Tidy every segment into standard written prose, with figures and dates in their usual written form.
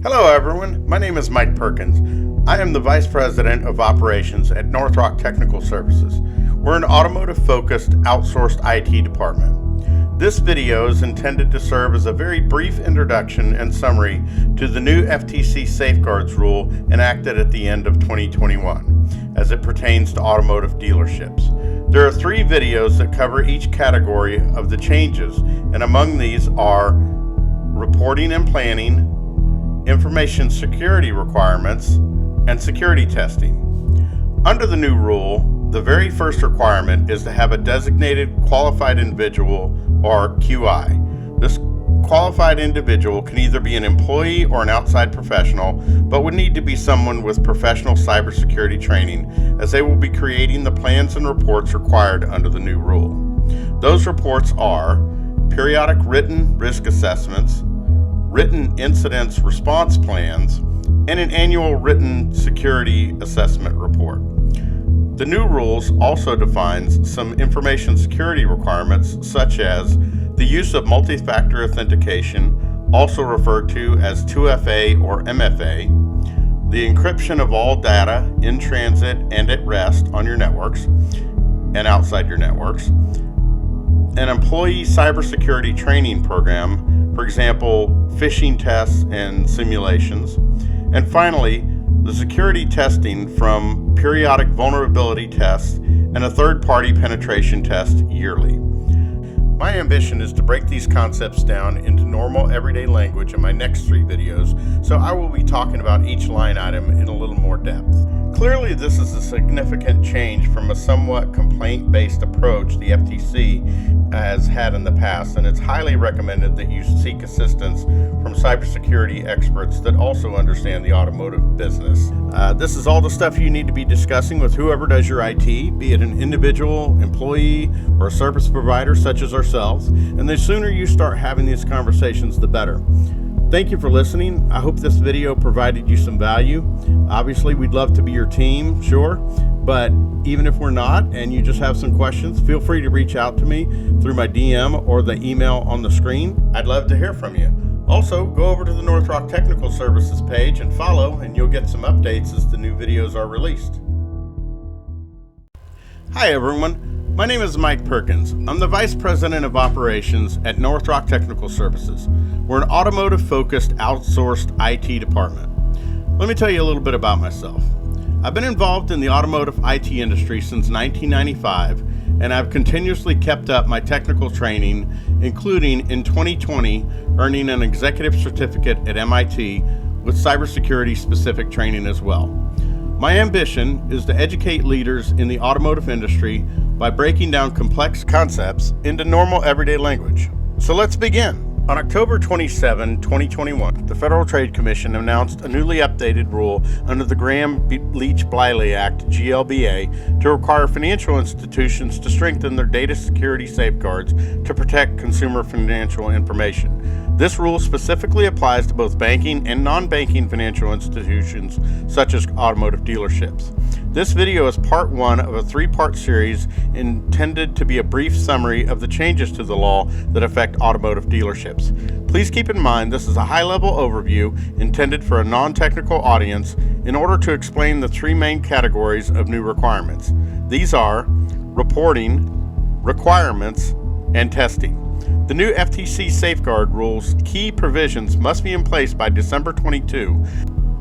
Hello everyone, my name is Mike Perkins. I am the Vice President of Operations at North Rock Technical Services. We're an automotive-focused outsourced IT department. This video is intended to serve as a very brief introduction and summary to the new FTC Safeguards Rule enacted at the end of 2021 as it pertains to automotive dealerships. There are 3 videos that cover each category of the changes, and among these are reporting and planning, information security requirements, and security testing. Under the new rule, the very first requirement is to have a designated qualified individual, or QI. This qualified individual can either be an employee or an outside professional, but would need to be someone with professional cybersecurity training, as they will be creating the plans and reports required under the new rule. Those reports are periodic written risk assessments, written incidents response plans, and an annual written security assessment report. The new rules also defines some information security requirements, such as the use of multi-factor authentication, also referred to as 2FA or MFA, the encryption of all data in transit and at rest on your networks and outside your networks, an employee cybersecurity training program, for example, phishing tests and simulations, and finally, the security testing from periodic vulnerability tests and a third-party penetration test yearly. My ambition is to break these concepts down into normal everyday language in my next 3 videos, so I will be talking about each line item in a little more depth. Clearly, this is a significant change from a somewhat complaint-based approach the FTC has had in the past, and it's highly recommended that you seek assistance from cybersecurity experts that also understand the automotive business. This is all the stuff you need to be discussing with whoever does your IT, be it an individual, employee, or a service provider such as ourselves, and the sooner you start having these conversations, the better. Thank you for listening. I hope this video provided you some value. Obviously, we'd love to be your team, sure, but even if we're not and you just have some questions, feel free to reach out to me through my DM or the email on the screen. I'd love to hear from you. Also, go over to the North Rock Technical Services page and follow, and you'll get some updates as the new videos are released. Hi everyone. My name is Mike Perkins. I'm the Vice President of Operations at North Rock Technical Services. We're an automotive-focused outsourced IT department. Let me tell you a little bit about myself. I've been involved in the automotive IT industry since 1995, and I've continuously kept up my technical training, including in 2020 earning an executive certificate at MIT with cybersecurity specific training as well. My ambition is to educate leaders in the automotive industry by breaking down complex concepts into normal everyday language. So let's begin. On October 27, 2021, the Federal Trade Commission announced a newly updated rule under the Graham-Leach-Bliley Act, GLBA, to require financial institutions to strengthen their data security safeguards to protect consumer financial information. This rule specifically applies to both banking and non-banking financial institutions, such as automotive dealerships. This video is part 1 of a 3-part series intended to be a brief summary of the changes to the law that affect automotive dealerships. Please keep in mind this is a high-level overview intended for a non-technical audience in order to explain the 3 main categories of new requirements. These are reporting, requirements, and testing. The new FTC Safeguard Rule's key provisions must be in place by December 22,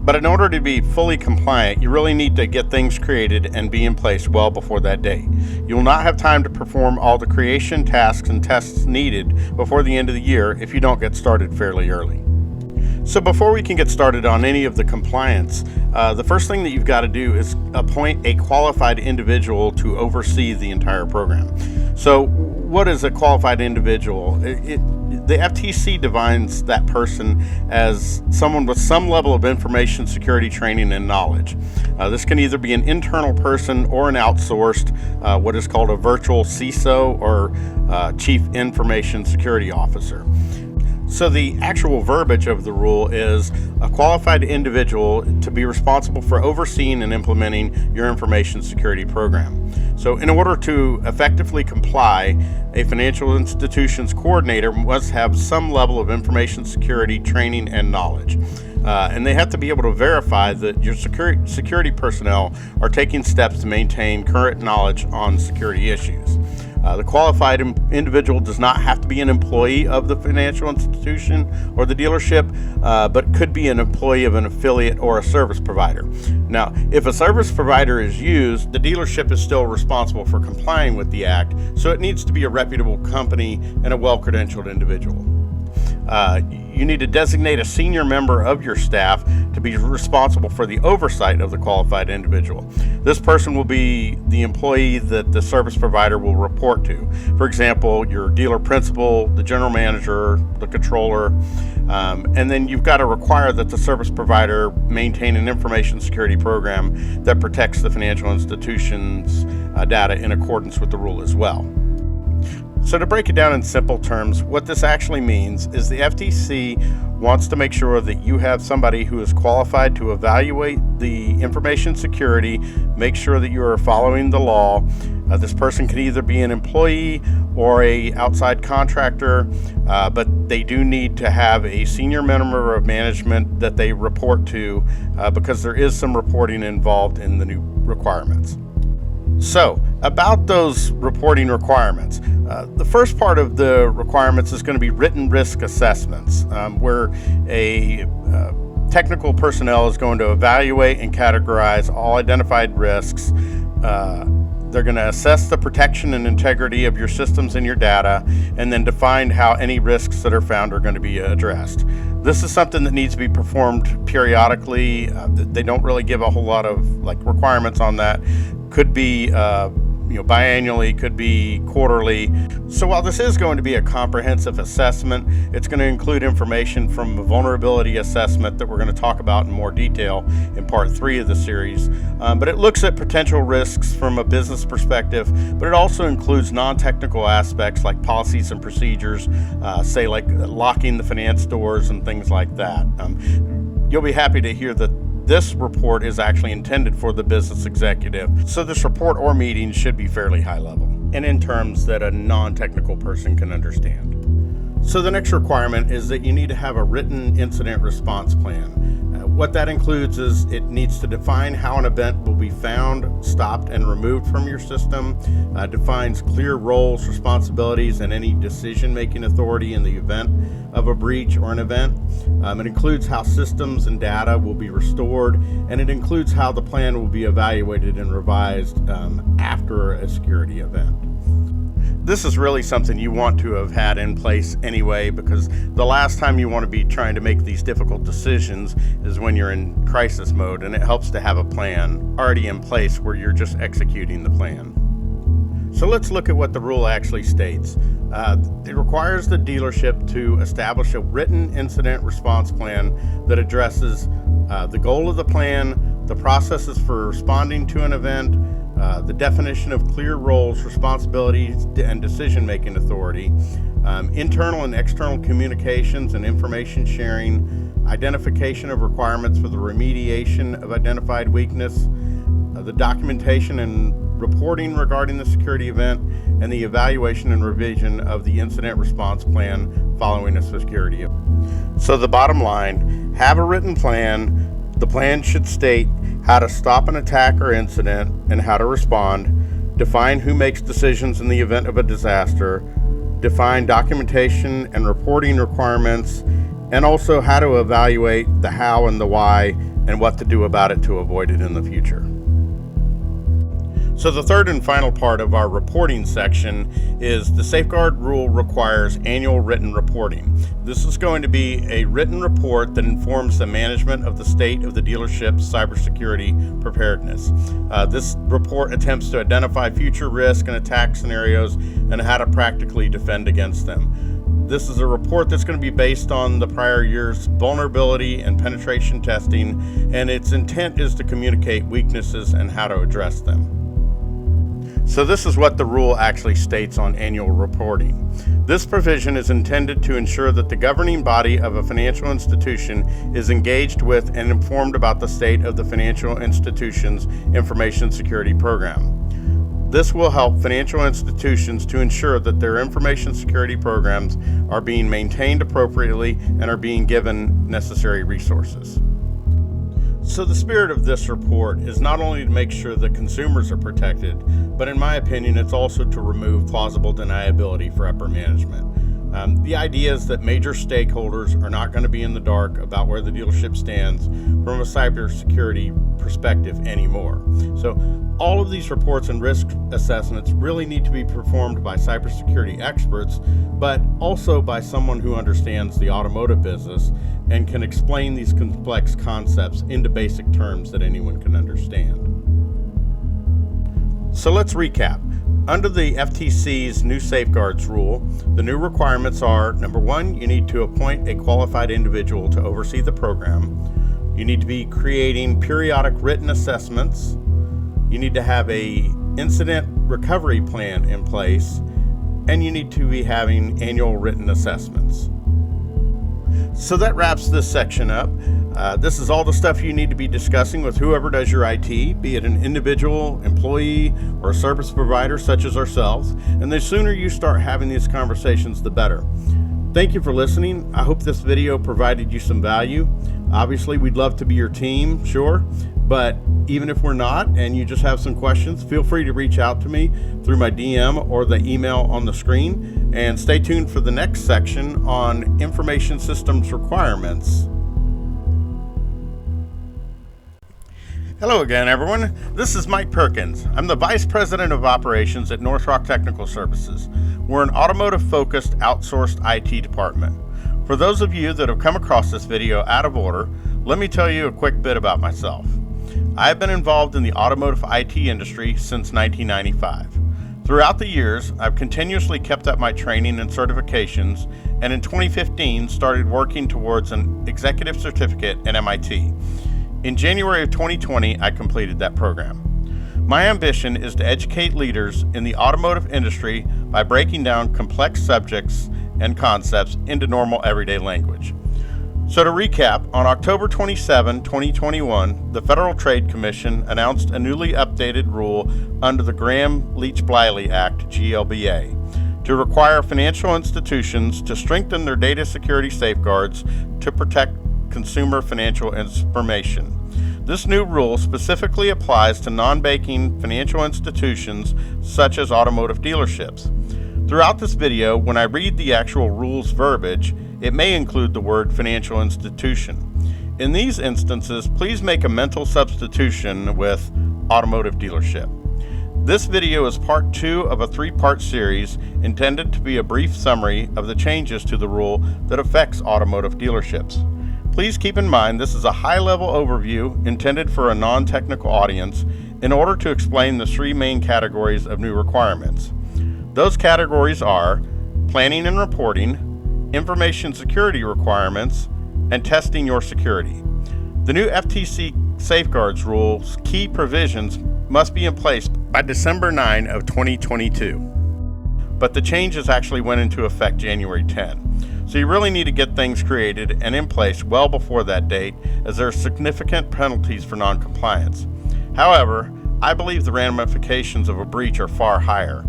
but in order to be fully compliant, you really need to get things created and be in place well before that date. You will not have time to perform all the creation tasks and tests needed before the end of the year if you don't get started fairly early. So before we can get started on any of the compliance, the first thing that you've got to do is appoint a qualified individual to oversee the entire program. So what is a qualified individual? The FTC defines that person as someone with some level of information security training and knowledge. This can either be an internal person or an outsourced, what is called a virtual CISO or Chief Information Security Officer. So the actual verbiage of the rule is a qualified individual to be responsible for overseeing and implementing your information security program. So in order to effectively comply, a financial institution's coordinator must have some level of information security training and knowledge. And they have to be able to verify that your security personnel are taking steps to maintain current knowledge on security issues. The qualified individual does not have to be an employee of the financial institution or the dealership, but could be an employee of an affiliate or a service provider. Now, if a service provider is used, the dealership is still responsible for complying with the act, so it needs to be a reputable company and a well-credentialed individual. You need to designate a senior member of your staff to be responsible for the oversight of the qualified individual. This person will be the employee that the service provider will report to. For example, your dealer principal, the general manager, the controller, and then you've got to require that the service provider maintain an information security program that protects the financial institution's data in accordance with the rule as well. So to break it down in simple terms, what this actually means is the FTC wants to make sure that you have somebody who is qualified to evaluate the information security, make sure that you are following the law. This person can either be an employee or a outside contractor, but they do need to have a senior member of management that they report to, because there is some reporting involved in the new requirements. So, about those reporting requirements, the first part of the requirements is going to be written risk assessments, where a technical personnel is going to evaluate and categorize all identified risks. They're going to assess the protection and integrity of your systems and your data, and then define how any risks that are found are going to be addressed. This is something that needs to be performed periodically. They don't really give a whole lot of requirements on that. Could be biannually, could be quarterly. So while this is going to be a comprehensive assessment, it's going to include information from a vulnerability assessment that we're going to talk about in more detail in part 3 of the series. But it looks at potential risks from a business perspective, but it also includes non-technical aspects like policies and procedures, say like locking the finance doors and things like that. You'll be happy to hear that this report is actually intended for the business executive, so this report or meeting should be fairly high level and in terms that a non-technical person can understand. So the next requirement is that you need to have a written incident response plan. What that includes is it needs to define how an event will be found, stopped, and removed from your system, defines clear roles, responsibilities, and any decision-making authority in the event of a breach or an event. It includes how systems and data will be restored, and it includes how the plan will be evaluated and revised after a security event. This is really something you want to have had in place anyway, because the last time you want to be trying to make these difficult decisions is when you're in crisis mode, and it helps to have a plan already in place where you're just executing the plan. So let's look at what the rule actually states. It requires the dealership to establish a written incident response plan that addresses the goal of the plan, the processes for responding to an event, the definition of clear roles, responsibilities, and decision-making authority, internal and external communications and information sharing, identification of requirements for the remediation of identified weakness, the documentation and reporting regarding the security event, and the evaluation and revision of the incident response plan following a security event. So the bottom line, have a written plan. The plan should state how to stop an attack or incident and how to respond, define who makes decisions in the event of a disaster, define documentation and reporting requirements, and also how to evaluate the how and the why and what to do about it to avoid it in the future. So the third and final part of our reporting section is the Safeguard Rule requires annual written reporting. This is going to be a written report that informs the management of the state of the dealership's cybersecurity preparedness. This report attempts to identify future risk and attack scenarios and how to practically defend against them. This is a report that's going to be based on the prior year's vulnerability and penetration testing, and its intent is to communicate weaknesses and how to address them. So this is what the rule actually states on annual reporting. This provision is intended to ensure that the governing body of a financial institution is engaged with and informed about the state of the financial institution's information security program. This will help financial institutions to ensure that their information security programs are being maintained appropriately and are being given necessary resources. So the spirit of this report is not only to make sure that consumers are protected, but in my opinion, it's also to remove plausible deniability for upper management. The idea is that major stakeholders are not going to be in the dark about where the dealership stands from a cybersecurity perspective anymore. So all of these reports and risk assessments really need to be performed by cybersecurity experts, but also by someone who understands the automotive business and can explain these complex concepts into basic terms that anyone can understand. So let's recap. Under the FTC's new Safeguards Rule, the new requirements are, number one, you need to appoint a qualified individual to oversee the program. You need to be creating periodic written assessments. You need to have an incident recovery plan in place, and you need to be having annual written assessments. So that wraps this section up. This is all the stuff you need to be discussing with whoever does your IT, be it an individual, employee, or a service provider such as ourselves. And the sooner you start having these conversations, the better. Thank you for listening. I hope this video provided you some value. Obviously, we'd love to be your team, sure. But even if we're not, and you just have some questions, feel free to reach out to me through my DM or the email on the screen. And stay tuned for the next section on information systems requirements. Hello again, everyone. This is Mike Perkins. I'm the Vice President of Operations at North Rock Technical Services. We're an automotive-focused outsourced IT department. For those of you that have come across this video out of order, let me tell you a quick bit about myself. I've been involved in the automotive IT industry since 1995. Throughout the years, I've continuously kept up my training and certifications, and in 2015 started working towards an executive certificate at MIT. In January of 2020, I completed that program. My ambition is to educate leaders in the automotive industry by breaking down complex subjects and concepts into normal everyday language. So to recap, on October 27, 2021, the Federal Trade Commission announced a newly updated rule under the Graham-Leach-Bliley Act, GLBA, to require financial institutions to strengthen their data security safeguards to protect consumer financial information. This new rule specifically applies to non-banking financial institutions such as automotive dealerships. Throughout this video, when I read the actual rules verbiage, it may include the word financial institution. In these instances, please make a mental substitution with automotive dealership. This video is part 2 of a 3-part series intended to be a brief summary of the changes to the rule that affects automotive dealerships. Please keep in mind this is a high-level overview intended for a non-technical audience in order to explain the 3 main categories of new requirements. Those categories are planning and reporting, information security requirements, and testing your security. The new FTC Safeguards Rule's key provisions must be in place by December 9 of 2022. But the changes actually went into effect January 10. So you really need to get things created and in place well before that date, as there are significant penalties for non-compliance. However, I believe the ramifications of a breach are far higher.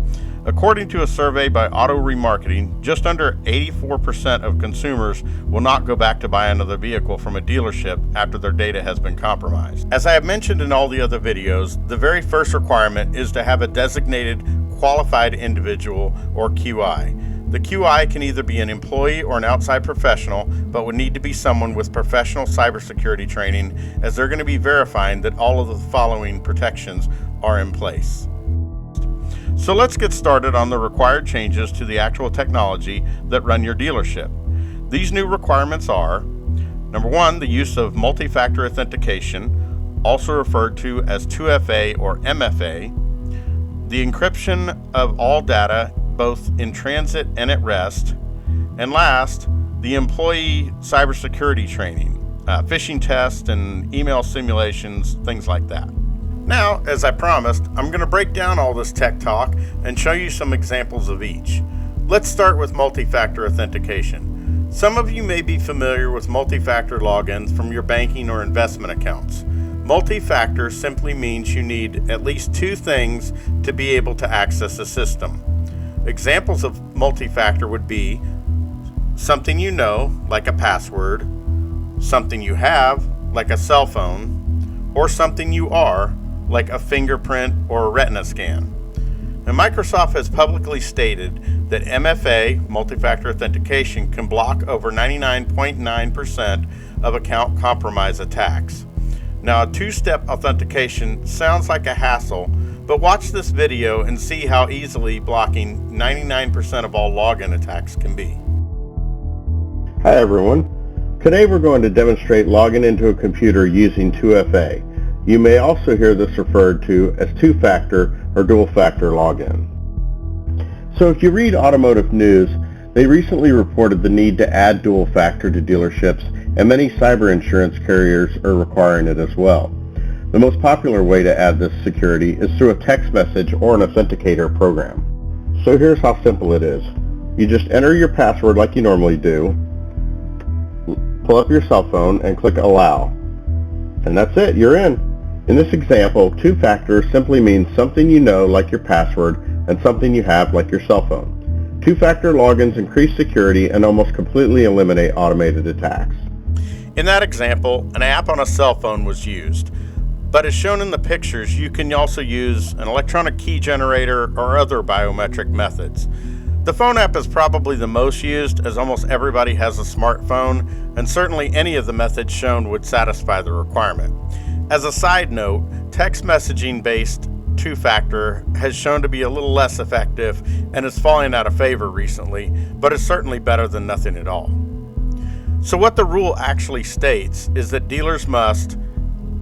According to a survey by Auto Remarketing, just under 84% of consumers will not go back to buy another vehicle from a dealership after their data has been compromised. As I have mentioned in all the other videos, the very first requirement is to have a designated qualified individual, or QI. The QI can either be an employee or an outside professional, but would need to be someone with professional cybersecurity training, as they're going to be verifying that all of the following protections are in place. So let's get started on the required changes to the actual technology that run your dealership. These new requirements are, number 1, the use of multi-factor authentication, also referred to as 2FA or MFA, the encryption of all data both in transit and at rest, and last, the employee cybersecurity training, phishing tests and email simulations, things like that. Now, as I promised, I'm going to break down all this tech talk and show you some examples of each. Let's start with multi-factor authentication. Some of you may be familiar with multi-factor logins from your banking or investment accounts. Multi-factor simply means you need at least two things to be able to access a system. Examples of multi-factor would be something you know, like a password, something you have, like a cell phone, or something you are, like a fingerprint or a retina scan. Now, Microsoft has publicly stated that MFA, multi-factor authentication, can block over 99.9% of account compromise attacks. Now, a two-step authentication sounds like a hassle, but watch this video and see how easily blocking 99% of all login attacks can be. Hi everyone. Today we're going to demonstrate logging into a computer using 2FA. You may also hear this referred to as two-factor or dual-factor login. So if you read automotive news, they recently reported the need to add dual-factor to dealerships, and many cyber insurance carriers are requiring it as well. The most popular way to add this security is through a text message or an authenticator program. So here's how simple it is. You just enter your password like you normally do, pull up your cell phone and click Allow. And that's it, you're in. In this example, two-factor simply means something you know like your password and something you have like your cell phone. Two-factor logins increase security and almost completely eliminate automated attacks. In that example, an app on a cell phone was used. But as shown in the pictures, you can also use an electronic key generator or other biometric methods. The phone app is probably the most used, as almost everybody has a smartphone, and certainly any of the methods shown would satisfy the requirement. As a side note, text messaging based two-factor has shown to be a little less effective and is falling out of favor recently, but is certainly better than nothing at all. So what the rule actually states is that dealers must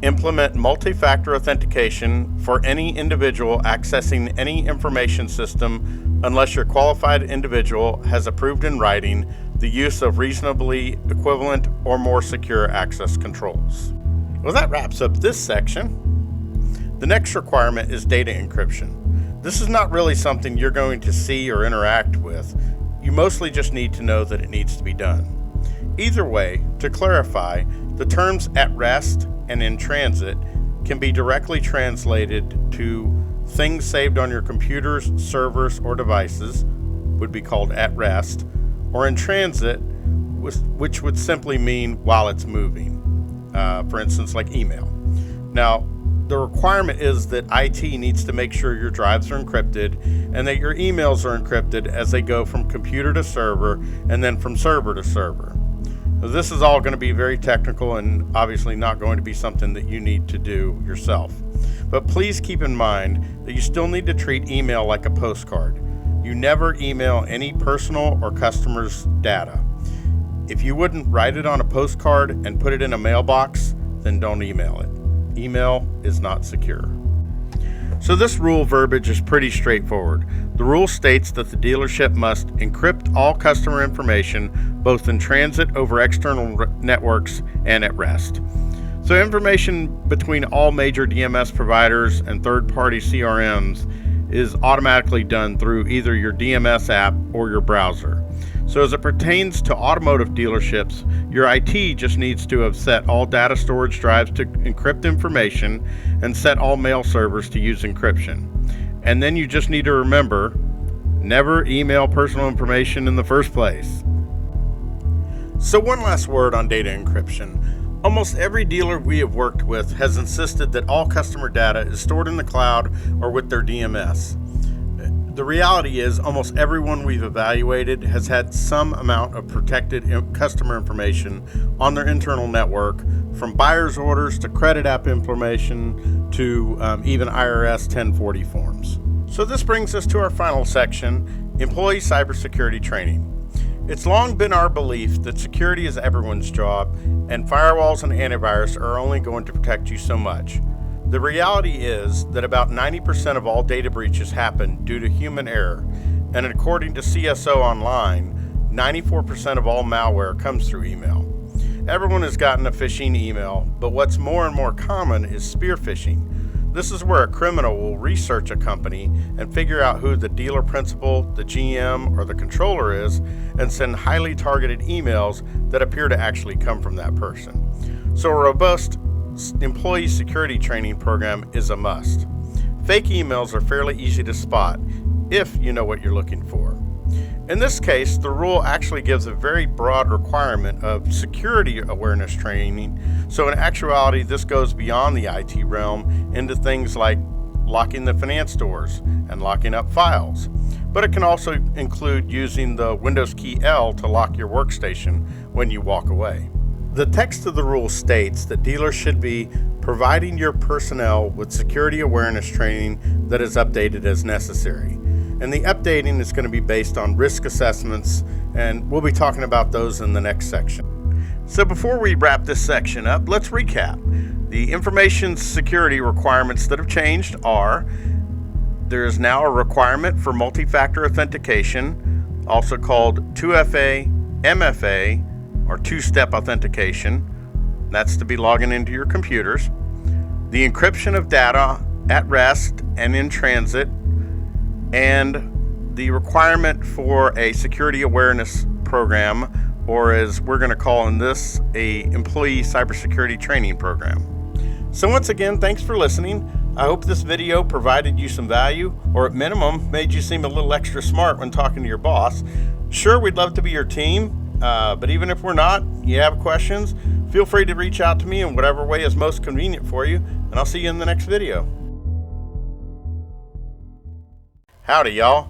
implement multi-factor authentication for any individual accessing any information system unless your qualified individual has approved in writing the use of reasonably equivalent or more secure access controls. Well, that wraps up this section. The next requirement is data encryption. This is not really something you're going to see or interact with. You mostly just need to know that it needs to be done. Either way, to clarify, the terms at rest and in transit can be directly translated to things saved on your computers, servers, or devices, would be called at rest, or in transit, which would simply mean while it's moving. For instance, like email. Now, the requirement is that IT needs to make sure your drives are encrypted and that your emails are encrypted as they go from computer to server and then from server to server. Now, this is all going to be very technical and obviously not going to be something that you need to do yourself. But please keep in mind that you still need to treat email like a postcard. You never email any personal or customer's data. If you wouldn't write it on a postcard and put it in a mailbox, then don't email it. Email is not secure. So this rule verbiage is pretty straightforward. The rule states that the dealership must encrypt all customer information, both in transit over external networks and at rest. So information between all major DMS providers and third-party CRMs is automatically done through either your DMS app or your browser. So as it pertains to automotive dealerships, your IT just needs to have set all data storage drives to encrypt information and set all mail servers to use encryption. And then you just need to remember, never email personal information in the first place. So one last word on data encryption. Almost every dealer we have worked with has insisted that all customer data is stored in the cloud or with their DMS. The reality is almost everyone we've evaluated has had some amount of protected customer information on their internal network, from buyer's orders to credit app information to even IRS 1040 forms. So this brings us to our final section, employee cybersecurity training. It's long been our belief that security is everyone's job, and firewalls and antivirus are only going to protect you so much. The reality is that about 90% of all data breaches happen due to human error, and according to CSO Online, 94% of all malware comes through email. Everyone has gotten a phishing email, but what's more and more common is spear phishing. This is where a criminal will research a company and figure out who the dealer principal, the GM, or the controller is, and send highly targeted emails that appear to actually come from that person. So a robust employee security training program is a must. Fake emails are fairly easy to spot if you know what you're looking for. In this case, the rule actually gives a very broad requirement of security awareness training, so in actuality this goes beyond the IT realm into things like locking the finance doors and locking up files. But it can also include using the Windows key L to lock your workstation when you walk away. The text of the rule states that dealers should be providing your personnel with security awareness training that is updated as necessary. And the updating is going to be based on risk assessments, and we'll be talking about those in the next section. So before we wrap this section up, let's recap. The information security requirements that have changed are: there is now a requirement for multi-factor authentication, also called 2FA, MFA, or two-step authentication. That's to be logging into your computers. The encryption of data at rest and in transit, and the requirement for a security awareness program, or as we're going to call in this, a employee cybersecurity training program. So once again, thanks for listening. I hope this video provided you some value, or at minimum made you seem a little extra smart when talking to your boss. Sure, we'd love to be your team, but even if we're not, you have questions, feel free to reach out to me in whatever way is most convenient for you, and I'll see you in the next video. Howdy, y'all.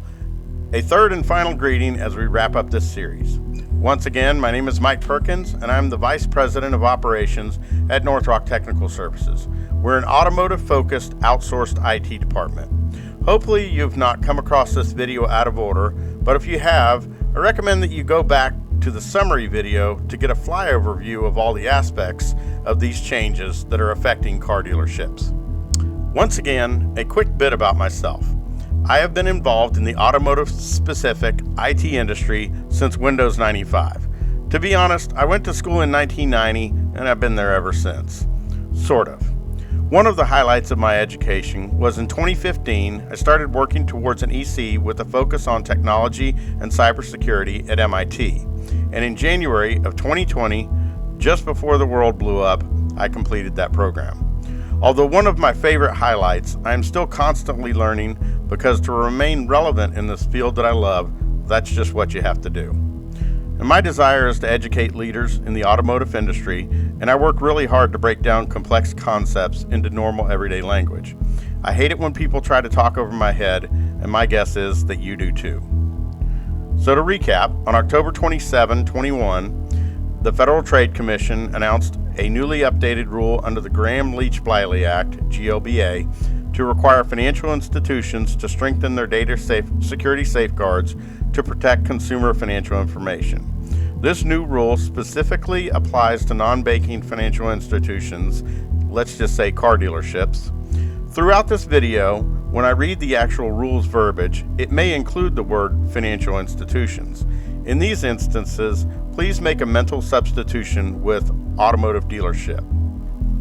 A third and final greeting as we wrap up this series. Once again, my name is Mike Perkins, and I'm the Vice President of Operations at North Rock Technical Services. We're an automotive-focused outsourced IT department. Hopefully you've not come across this video out of order, but if you have, I recommend that you go back to the summary video to get a flyover view of all the aspects of these changes that are affecting car dealerships. Once again, a quick bit about myself. I have been involved in the automotive-specific IT industry since Windows 95. To be honest, I went to school in 1990 and I've been there ever since. Sort of. One of the highlights of my education was in 2015, I started working towards an EC with a focus on technology and cybersecurity at MIT. And in January of 2020, just before the world blew up, I completed that program. Although one of my favorite highlights, I am still constantly learning, because to remain relevant in this field that I love, that's just what you have to do. And my desire is to educate leaders in the automotive industry, and I work really hard to break down complex concepts into normal everyday language. I hate it when people try to talk over my head, and my guess is that you do too. So to recap, on October 27, 2021, the Federal Trade Commission announced a newly updated rule under the Graham-Leach-Bliley Act, GLBA, to require financial institutions to strengthen their data security safeguards to protect consumer financial information. This new rule specifically applies to non-banking financial institutions, let's just say car dealerships. Throughout this video, when I read the actual rules verbiage, it may include the word financial institutions. In these instances, please make a mental substitution with automotive dealership.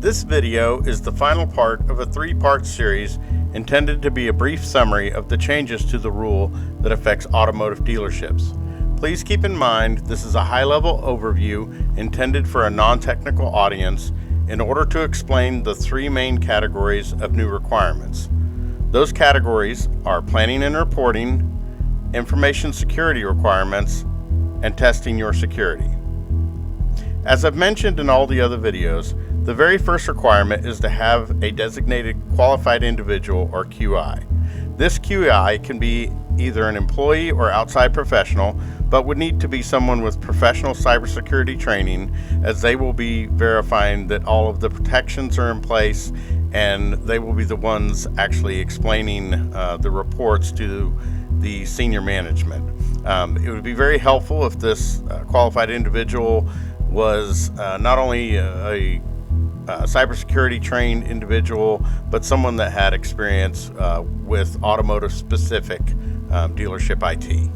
This video is the final part of a three-part series intended to be a brief summary of the changes to the rule that affects automotive dealerships. Please keep in mind this is a high-level overview intended for a non-technical audience in order to explain the three main categories of new requirements. Those categories are planning and reporting, information security requirements, and testing your security. As I've mentioned in all the other videos, the very first requirement is to have a designated qualified individual, or QI. This QI can be either an employee or outside professional, but would need to be someone with professional cybersecurity training, as they will be verifying that all of the protections are in place, and they will be the ones actually explaining the reports to the senior management. It would be very helpful if this qualified individual was not only a cybersecurity trained individual, but someone that had experience with automotive specific dealership IT.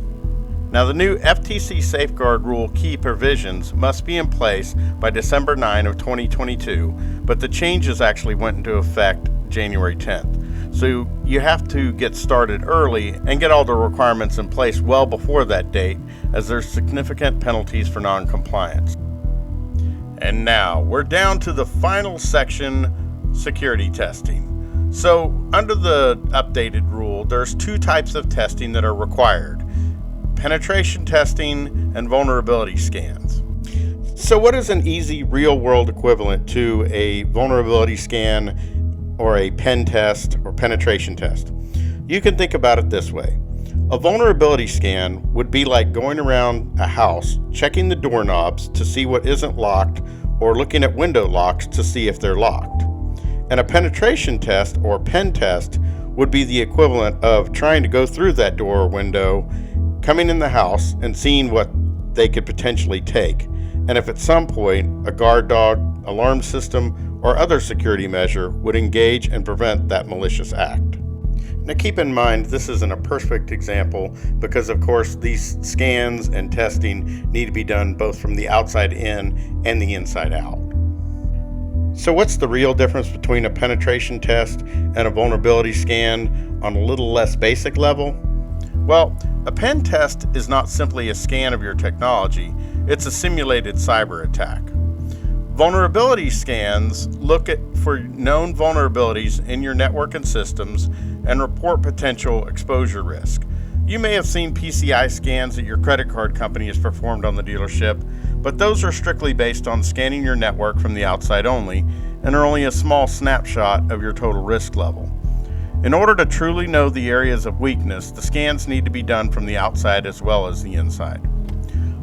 Now, the new FTC Safeguard Rule key provisions must be in place by December 9 of 2022, but the changes actually went into effect January 10th. So you have to get started early and get all the requirements in place well before that date, as there's significant penalties for non-compliance. And now we're down to the final section, security testing. So under the updated rule, there's two types of testing that are required: penetration testing and vulnerability scans. So what is an easy real-world equivalent to a vulnerability scan or a pen test or penetration test? You can think about it this way. A vulnerability scan would be like going around a house, checking the doorknobs to see what isn't locked, or looking at window locks to see if they're locked. And a penetration test or pen test would be the equivalent of trying to go through that door or window, coming in the house and seeing what they could potentially take, and if at some point a guard dog, alarm system, or other security measure would engage and prevent that malicious act. Now keep in mind, this isn't a perfect example because of course these scans and testing need to be done both from the outside in and the inside out. So what's the real difference between a penetration test and a vulnerability scan on a little less basic level? Well, a pen test is not simply a scan of your technology, it's a simulated cyber attack. Vulnerability scans look for known vulnerabilities in your network and systems and report potential exposure risk. You may have seen PCI scans that your credit card company has performed on the dealership, but those are strictly based on scanning your network from the outside only and are only a small snapshot of your total risk level. In order to truly know the areas of weakness, the scans need to be done from the outside as well as the inside.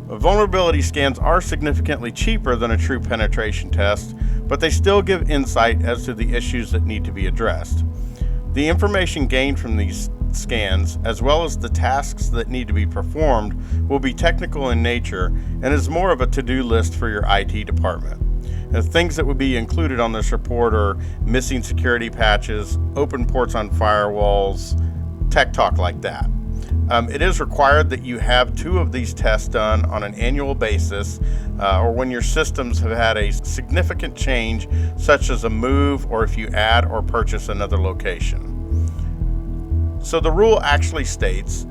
Vulnerability scans are significantly cheaper than a true penetration test, but they still give insight as to the issues that need to be addressed. The information gained from these scans, as well as the tasks that need to be performed, will be technical in nature and is more of a to-do list for your IT department. And things that would be included on this report are missing security patches, open ports on firewalls, tech talk like that. It is required that you have 2 of these tests done on an annual basis, or when your systems have had a significant change, such as a move or if you add or purchase another location. So the rule actually states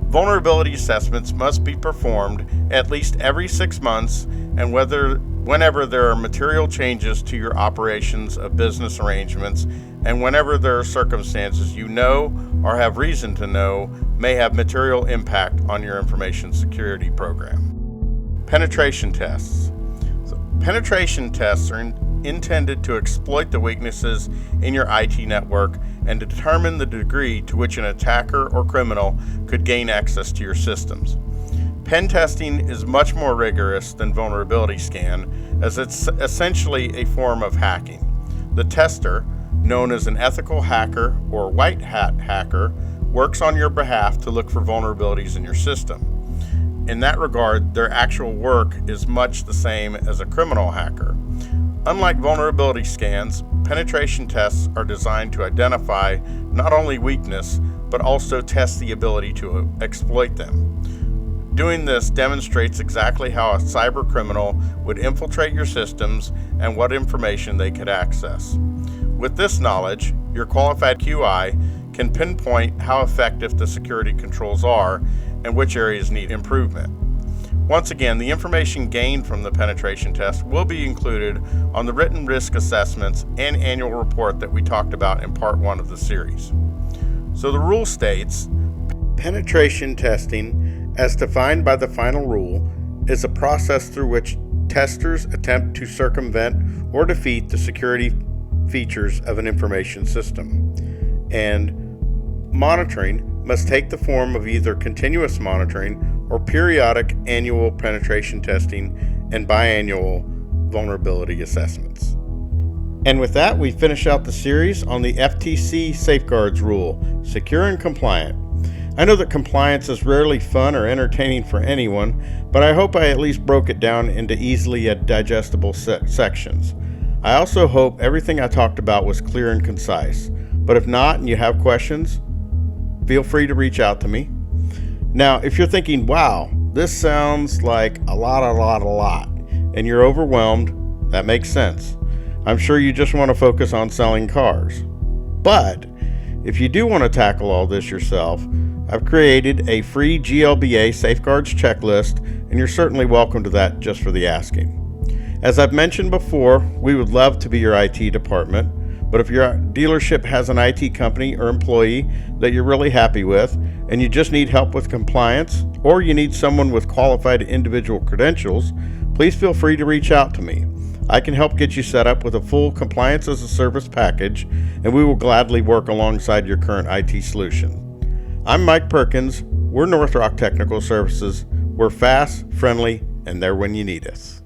vulnerability assessments must be performed at least every 6 months, and whenever there are material changes to your operations of business arrangements, and whenever there are circumstances you know or have reason to know may have material impact on your information security program. Penetration tests. Penetration tests are intended to exploit the weaknesses in your IT network and determine the degree to which an attacker or criminal could gain access to your systems. Pen testing is much more rigorous than vulnerability scan, as it's essentially a form of hacking. The tester, known as an ethical hacker or white hat hacker, works on your behalf to look for vulnerabilities in your system. In that regard, their actual work is much the same as a criminal hacker. Unlike vulnerability scans, penetration tests are designed to identify not only weakness, but also test the ability to exploit them. Doing this demonstrates exactly how a cyber criminal would infiltrate your systems and what information they could access. With this knowledge, your qualified QI can pinpoint how effective the security controls are and which areas need improvement. Once again, the information gained from the penetration test will be included on the written risk assessments and annual report that we talked about in part 1 of the series. So the rule states, penetration testing, as defined by the final rule, is a process through which testers attempt to circumvent or defeat the security features of an information system. And monitoring must take the form of either continuous monitoring or periodic annual penetration testing and biannual vulnerability assessments. And with that, we finish out the series on the FTC Safeguards Rule, secure and compliant. I know that compliance is rarely fun or entertaining for anyone, but I hope I at least broke it down into easily digestible sections. I also hope everything I talked about was clear and concise, but if not and you have questions, feel free to reach out to me. Now, if you're thinking, wow, this sounds like a lot, and you're overwhelmed, that makes sense. I'm sure you just want to focus on selling cars. But if you do want to tackle all this yourself, I've created a free GLBA Safeguards checklist, and you're certainly welcome to that just for the asking. As I've mentioned before, we would love to be your IT department, but if your dealership has an IT company or employee that you're really happy with, and you just need help with compliance, or you need someone with qualified individual credentials, please feel free to reach out to me. I can help get you set up with a full compliance as a service package, and we will gladly work alongside your current IT solution. I'm Mike Perkins. We're North Rock Technical Services. We're fast, friendly, and there when you need us.